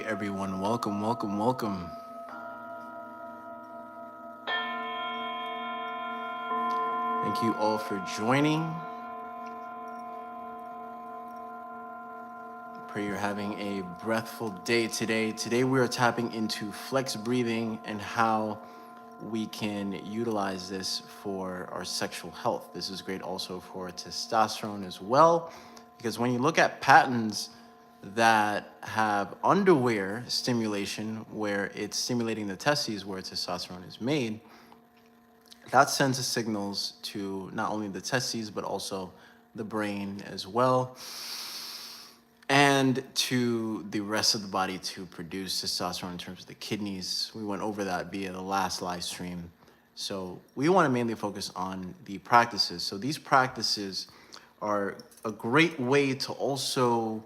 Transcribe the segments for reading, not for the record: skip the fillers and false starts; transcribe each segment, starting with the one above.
everyone. Welcome, welcome, welcome. Thank you all for joining. Pray you're having a breathful day today. Today we are tapping into flex breathing and how we can utilize this for our sexual health. This is great also for testosterone as well, because when you look at patterns that have underwear stimulation, where it's stimulating the testes where testosterone is made, that sends the signals to not only the testes, but also the brain as well, and to the rest of the body to produce testosterone in terms of the kidneys. We went over that via the last live stream. So we want to mainly focus on the practices. So these practices are a great way to also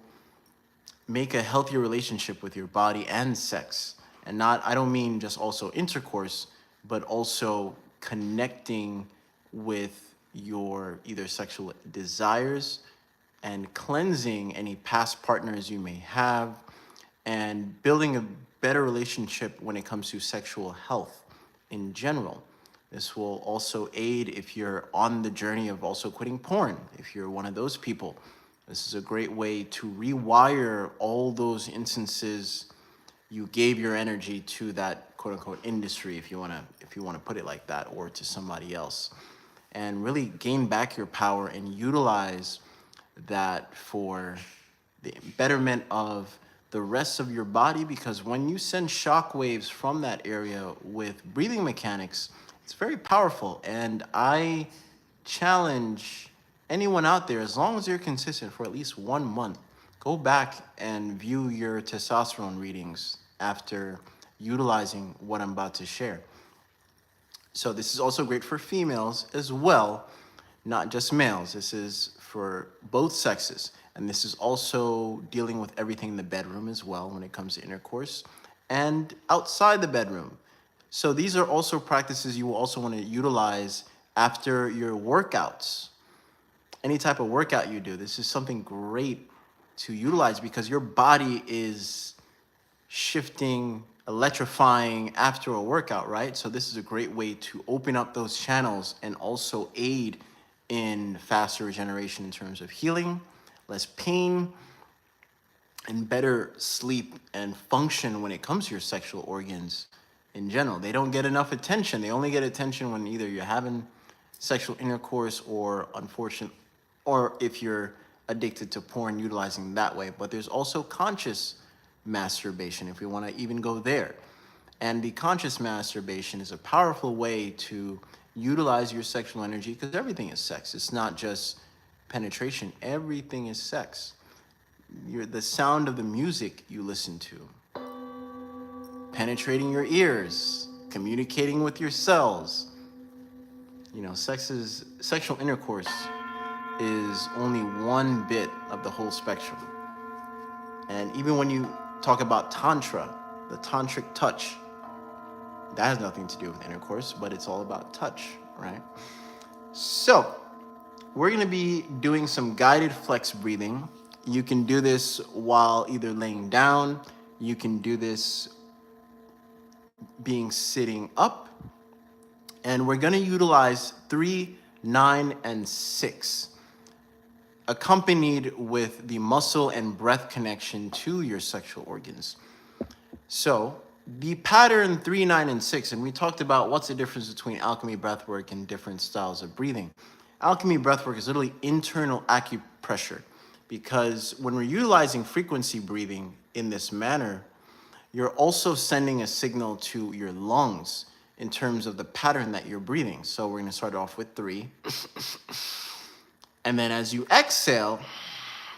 make a healthier relationship with your body and sex. And not, I don't mean just also intercourse, but also connecting with your either sexual desires and cleansing any past partners you may have and building a better relationship when it comes to sexual health in general. This will also aid if you're on the journey of also quitting porn, if you're one of those people. This is a great way to rewire all those instances you gave your energy to that quote unquote industry, if you want to put it like that, or to somebody else, and really gain back your power and utilize that for the betterment of the rest of your body. Because when you send shock waves from that area with breathing mechanics, it's very powerful. And I challenge anyone out there, as long as you're consistent for at least 1 month, go back and view your testosterone readings after utilizing what I'm about to share. So this is also great for females as well, not just males. This is for both sexes. And this is also dealing with everything in the bedroom as well when it comes to intercourse and outside the bedroom. So these are also practices you will also want to utilize after your workouts. Any type of workout you do, this is something great to utilize because your body is shifting, electrifying after a workout, right? So this is a great way to open up those channels and also aid in faster regeneration in terms of healing, less pain, and better sleep and function when it comes to your sexual organs in general. They don't get enough attention. They only get attention when either you're having sexual intercourse or if you're addicted to porn, utilizing that way. But there's also conscious masturbation, if we want to even go there. And the conscious masturbation is a powerful way to utilize your sexual energy, because everything is sex. It's not just penetration. Everything is sex. The sound of the music you listen to, penetrating your ears, communicating with your cells. Sexual intercourse is only one bit of the whole spectrum. And even when you talk about tantra, the tantric touch, that has nothing to do with intercourse, but it's all about touch, right? So we're going to be doing some guided flex breathing. You can do this while either laying down. You can do this being sitting up. And we're going to utilize 3, 9, and 6, accompanied with the muscle and breath connection to your sexual organs. So the pattern 3, 9, and 6, and we talked about what's the difference between alchemy breathwork and different styles of breathing. Alchemy breathwork is literally internal acupressure, because when we're utilizing frequency breathing in this manner, you're also sending a signal to your lungs in terms of the pattern that you're breathing. So we're going to start off with 3. And then as you exhale,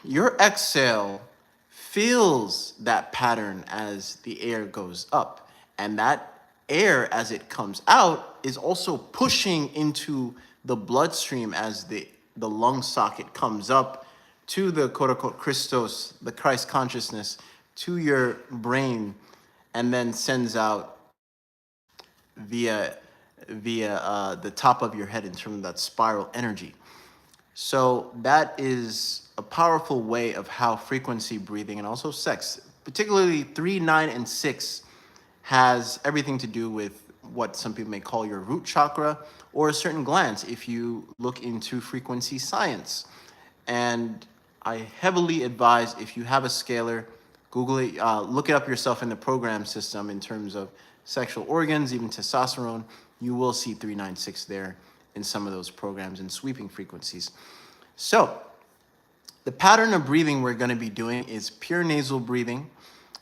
your exhale feels that pattern as the air goes up. And that air, as it comes out, is also pushing into the bloodstream as the lung socket comes up to the quote-unquote Christos, the Christ consciousness, to your brain, and then sends out via the top of your head in terms of that spiral energy. So that is a powerful way of how frequency breathing and also sex particularly 3, 9, and 6 has everything to do with what some people may call your root chakra or a certain glands if you look into frequency science. And I heavily advise, if you have a scalar, Google it, look it up yourself in the program system in terms of sexual organs, even testosterone. You will see 396 there in some of those programs and sweeping frequencies. So the pattern of breathing we're going to be doing is pure nasal breathing.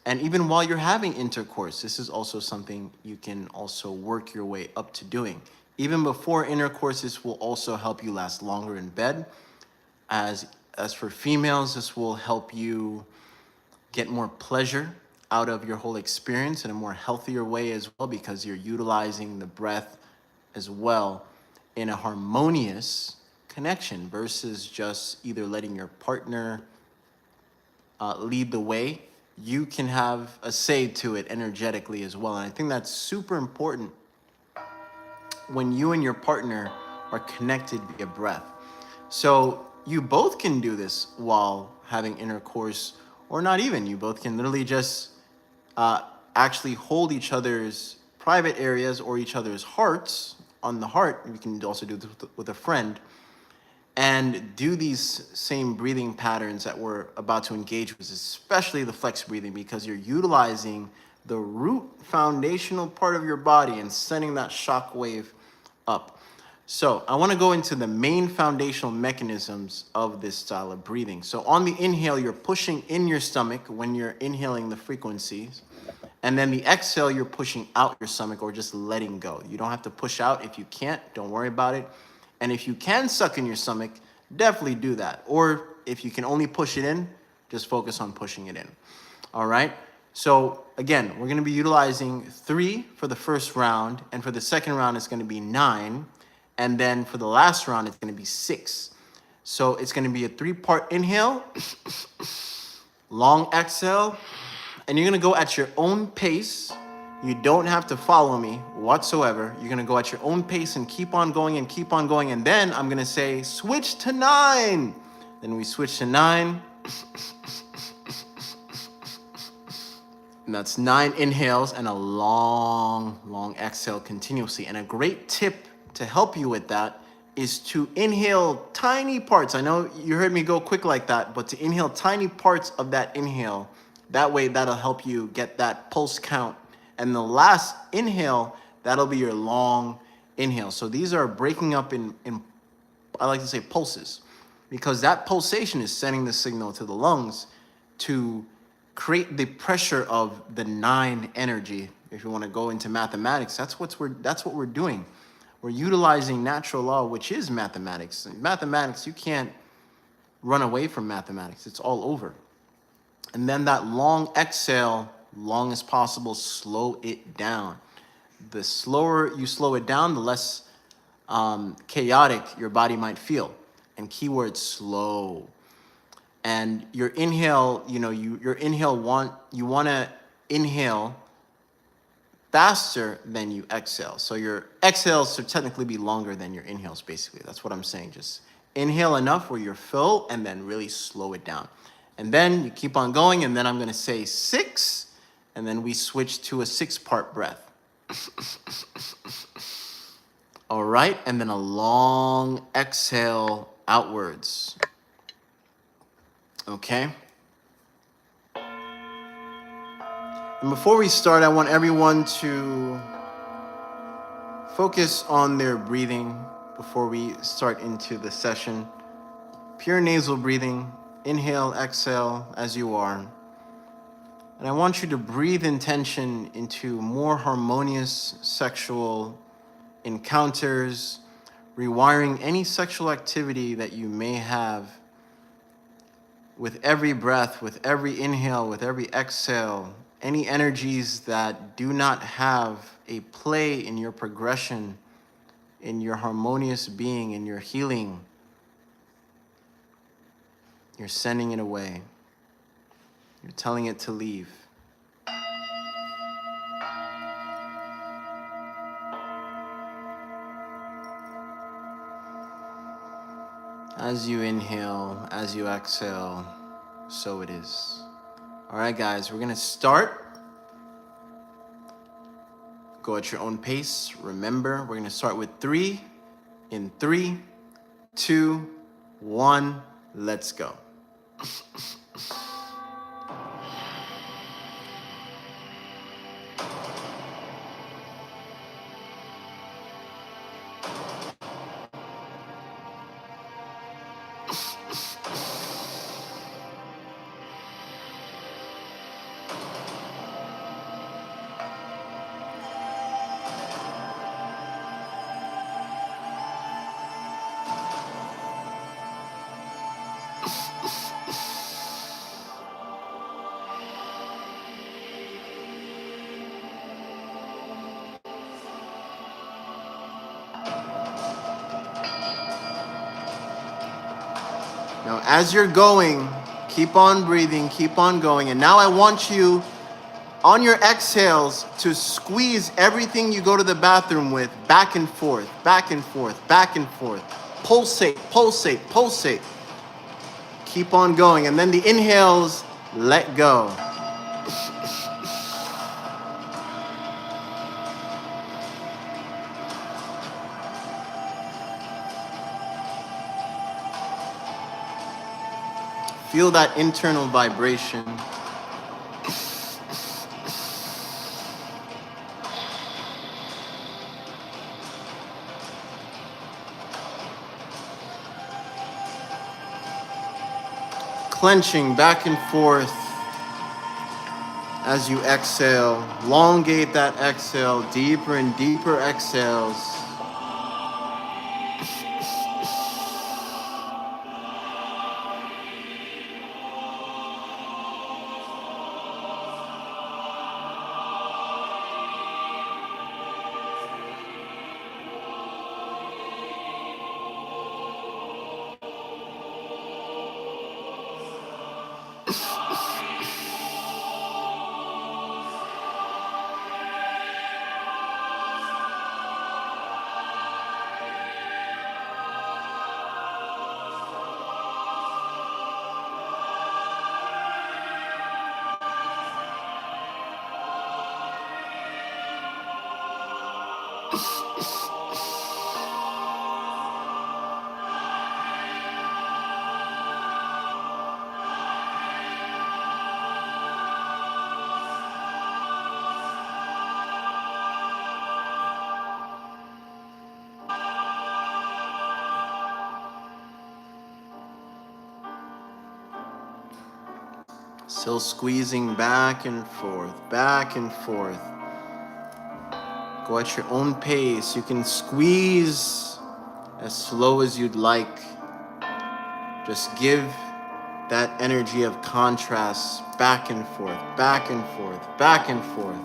And even while you're having intercourse, this is also something you can also work your way up to doing. Even before intercourse, this will also help you last longer in bed. As for females, this will help you get more pleasure out of your whole experience in a more healthier way as well, because you're utilizing the breath as well in a harmonious connection versus just either letting your partner lead the way. You can have a say to it energetically as well. And I think that's super important when you and your partner are connected via breath. So you both can do this while having intercourse, or not even. You both can literally just actually hold each other's private areas or each other's hearts on the heart. You can also do this with a friend and do these same breathing patterns that we're about to engage with, especially the flex breathing, because you're utilizing the root foundational part of your body and sending that shock wave up. So I want to go into the main foundational mechanisms of this style of breathing. So on the inhale, you're pushing in your stomach when you're inhaling the frequencies. And then the exhale, you're pushing out your stomach or just letting go. You don't have to push out. If you can't, don't worry about it. And if you can suck in your stomach, definitely do that. Or if you can only push it in, just focus on pushing it in. All right? So again, we're going to be utilizing 3 for the first round. And for the second round, it's going to be 9. And then for the last round, it's going to be 6. So it's going to be a 3-part inhale, long exhale, and you're going to go at your own pace. You don't have to follow me whatsoever. You're going to go at your own pace and keep on going and keep on going. And then I'm going to say, switch to 9. Then we switch to 9. And that's 9 inhales and a long, long exhale continuously. And a great tip to help you with that is to inhale tiny parts. I know you heard me go quick like that, but to inhale tiny parts of that inhale. That way, that'll help you get that pulse count. And the last inhale, that'll be your long inhale. So these are breaking up in I like to say pulses, because that pulsation is sending the signal to the lungs to create the pressure of the 9 energy. If you want to go into mathematics, that's what we're doing. We're utilizing natural law, which is mathematics. In mathematics, you can't run away from mathematics. It's all over. And then that long exhale, long as possible, slow it down. The slower you slow it down, the less chaotic your body might feel. And keyword slow. And your inhale, you want to inhale faster than you exhale. So your exhales should technically be longer than your inhales, basically. That's what I'm saying. Just inhale enough where you're full and then really slow it down. And then you keep on going, and then I'm going to say 6, and then we switch to a 6-part breath. All right, and then a long exhale outwards. Okay? And before we start, I want everyone to focus on their breathing before we start into the session. Pure nasal breathing. Inhale, exhale as you are. And I want you to breathe intention into more harmonious sexual encounters, rewiring any sexual activity that you may have with every breath, with every inhale, with every exhale. Any energies that do not have a play in your progression, in your harmonious being, in your healing, you're sending it away. You're telling it to leave. As you inhale, as you exhale, so it is. All right, guys, we're gonna start. Go at your own pace. Remember, we're gonna start with 3. In 3, 2, 1, let's go. Now, as you're going, keep on breathing, keep on going. And now I want you, on your exhales, to squeeze everything you go to the bathroom with back and forth, back and forth, back and forth. Pulsate, pulsate, pulsate. Keep on going. And then the inhales, let go. Feel that internal vibration. Clenching back and forth as you exhale. Elongate that exhale, deeper and deeper exhales. Still squeezing back and forth, back and forth. Go at your own pace. You can squeeze as slow as you'd like. Just give that energy of contrast back and forth, back and forth, back and forth.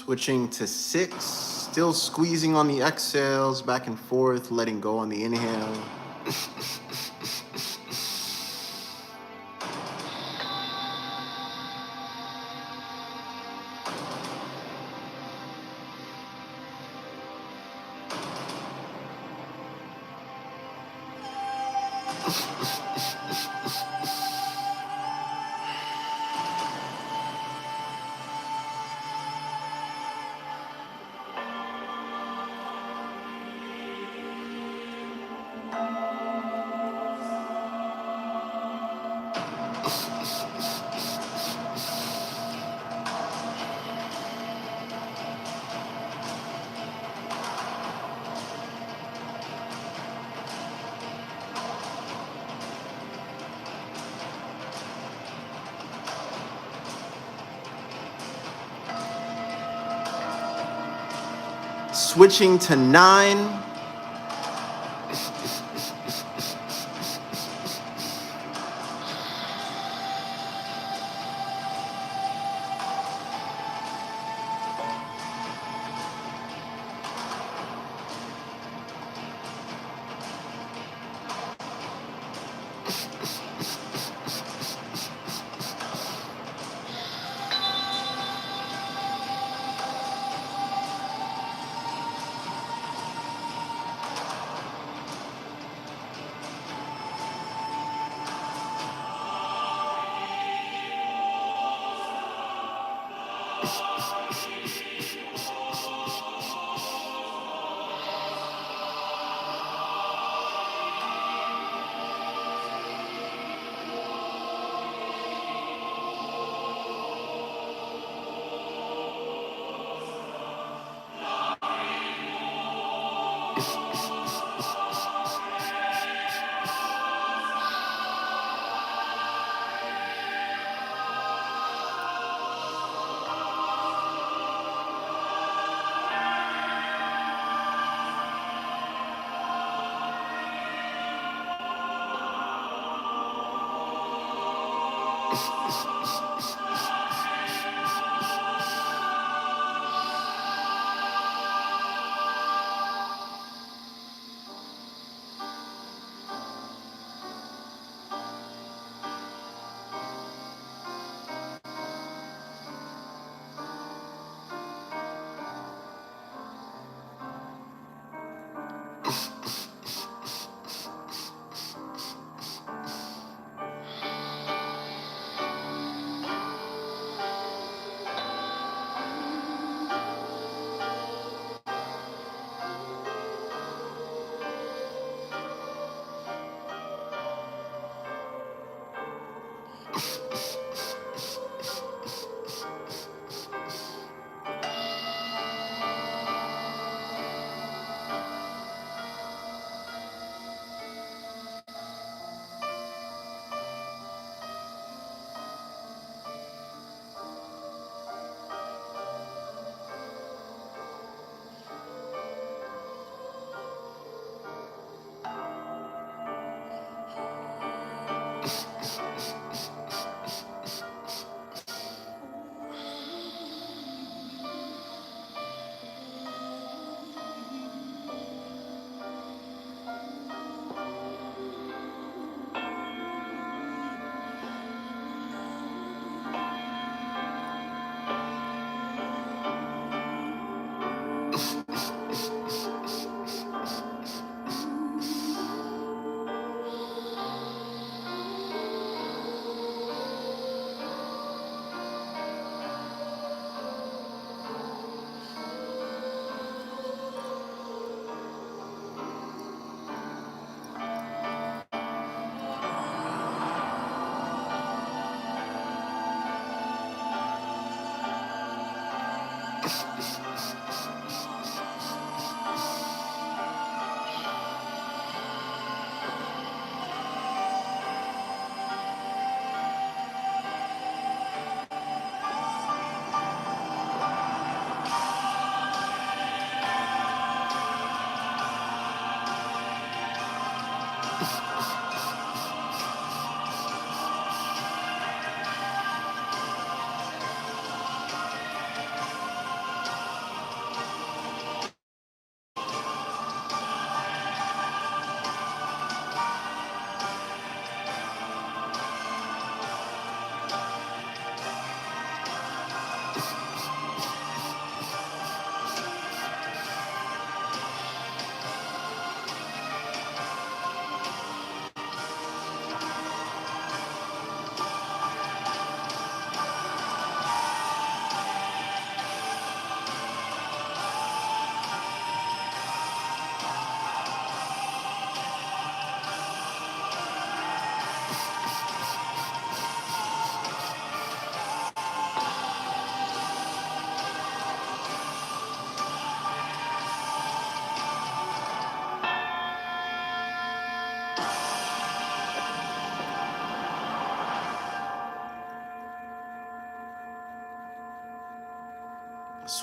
Switching to 6, still squeezing on the exhales, back and forth, letting go on the inhale. Switching to 9.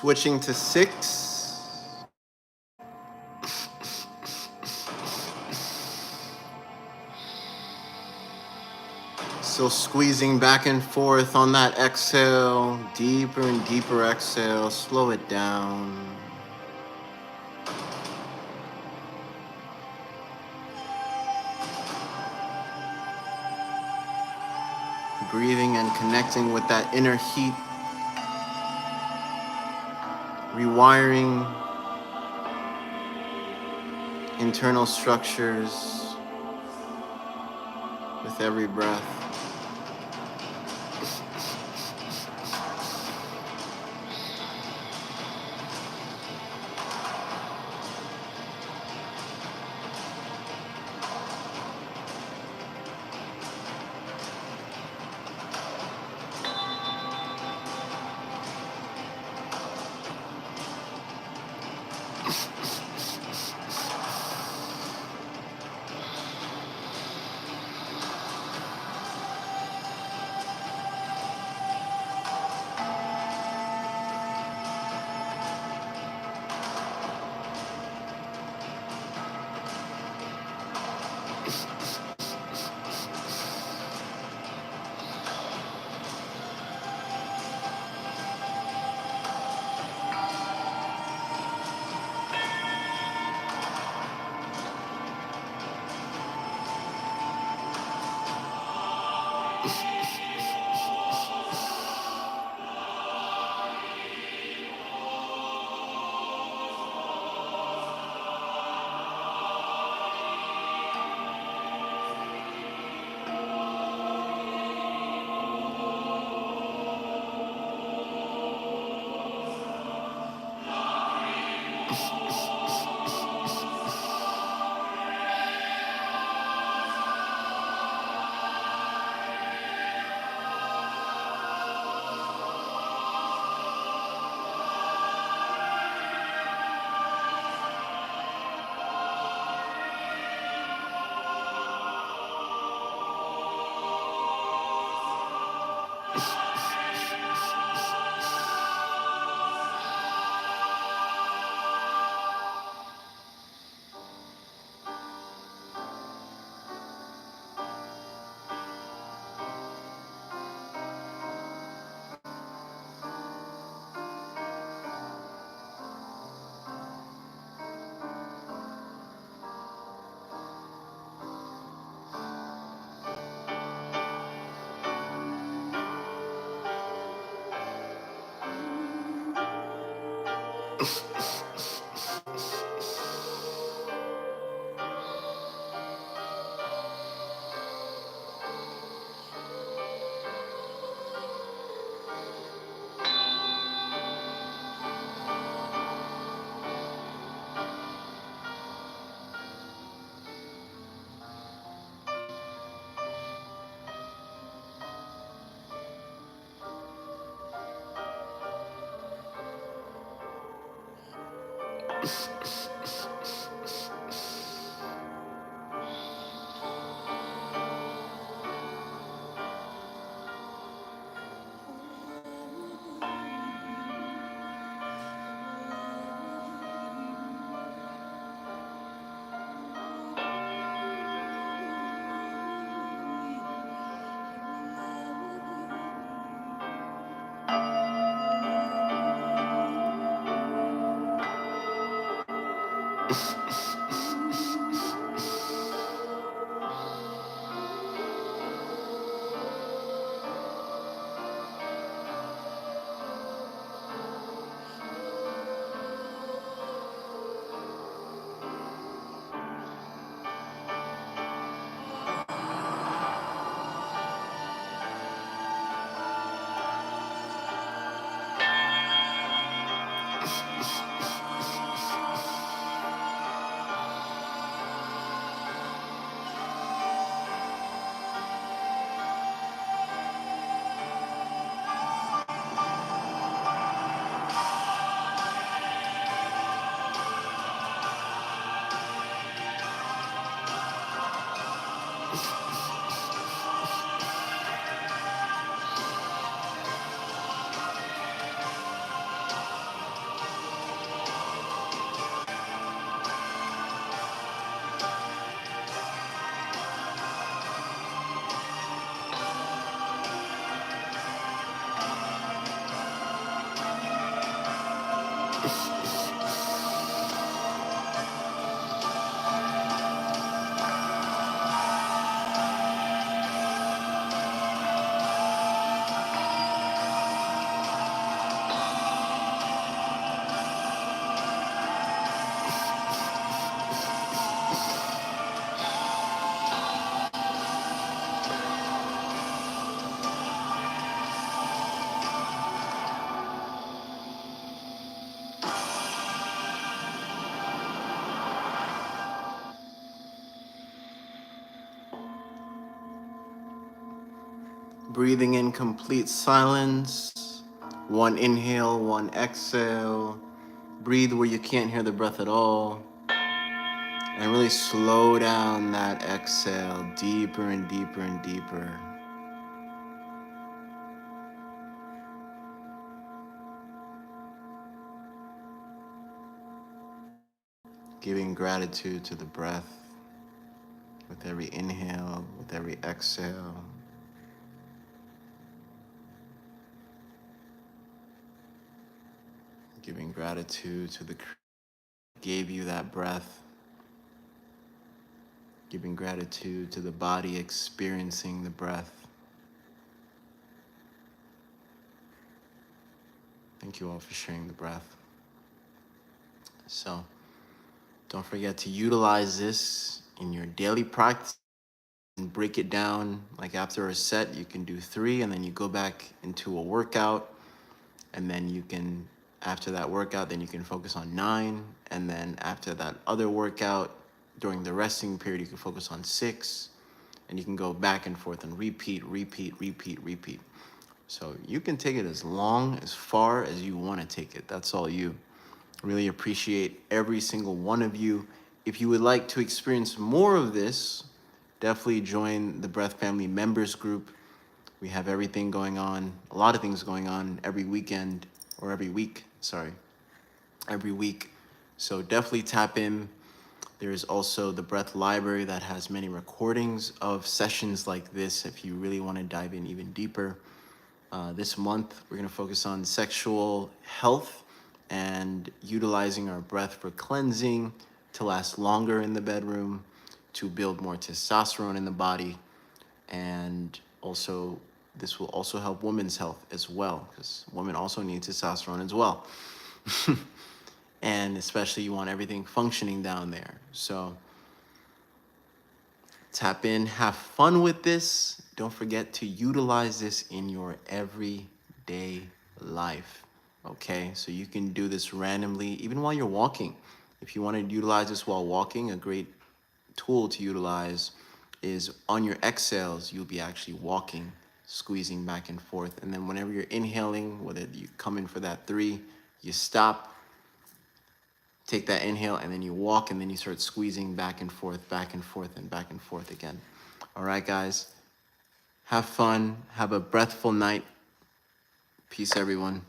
Switching to 6. Still squeezing back and forth on that exhale. Deeper and deeper exhale. Slow it down. Breathing and connecting with that inner heat. Rewiring internal structures with every breath. Breathing in complete silence. One inhale, one exhale. Breathe where you can't hear the breath at all. And really slow down that exhale deeper and deeper and deeper. Giving gratitude to the breath with every inhale, with every exhale. Giving gratitude to the Creator who gave you that breath. Giving gratitude to the body experiencing the breath. Thank you all for sharing the breath. So, don't forget to utilize this in your daily practice and break it down. Like after a set, you can do 3 and then you go back into a workout. And then you can, after that workout, then you can focus on 9. And then after that other workout, during the resting period, you can focus on 6. And you can go back and forth and repeat. So you can take it as long, as far as you want to take it. That's all you. Really appreciate every single one of you. If you would like to experience more of this, definitely join the Breath Family members group. We have everything going on, a lot of things going on every weekend, or every week, every week. So definitely tap in. There is also the Breath Library that has many recordings of sessions like this if you really want to dive in even deeper. This month, we're going to focus on sexual health and utilizing our breath for cleansing, to last longer in the bedroom, to build more testosterone in the body. And also, this will also help women's health as well, because women also need testosterone as well. And especially you want everything functioning down there. So tap in, have fun with this. Don't forget to utilize this in your everyday life. Okay, so you can do this randomly, even while you're walking. If you want to utilize this while walking, a great tool to utilize is on your exhales, you'll be actually walking, squeezing back and forth. And then whenever you're inhaling, whether you come in for that 3, you stop, take that inhale, and then you walk, and then you start squeezing back and forth, and back and forth again. All right, guys, have fun. Have a breathful night. Peace, everyone.